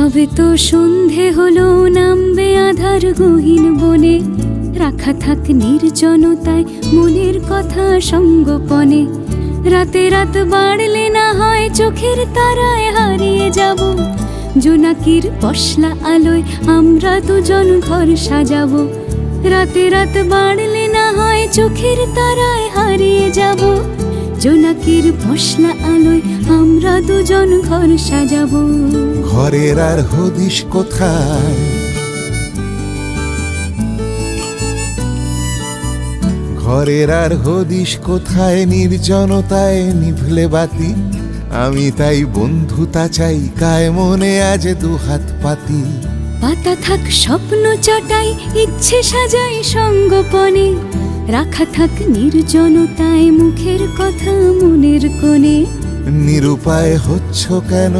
সবে তো সন্ধে হলো, নামবে আধার গহীন বনে, রাখা থাক নির্জনতায় মনের কথা সঙ্গোপনে। রাতে রাত বাড়লে না হয় চোখের তারায় হারিয়ে যাব, জোনাকির পশলা আলোয় আমরা দুজন ঘর সাজাবো। রাতে রাত বাড়লে না হয় চোখের তারায় হারিয়ে যাব, জোনাকির পশলা আলোয় আমরা দুজন ঘর সাজাবো। ঘরের আর হদিস কোথায়, ঘরের আর হদিস কোথায়, নির্জনতায় নিভলে বাতি। আমি তাই বন্ধুতা চাই, কায় মনে আজ দুহাত পাতি। পাতা থাক স্বপ্ন চাটাই, ইচ্ছে সাজাই সঙ্গোপনে, রাখা থাক নির্জনতায় মুখের কথা মনের কোণে। নিরুপায় হচ্ছ কেন,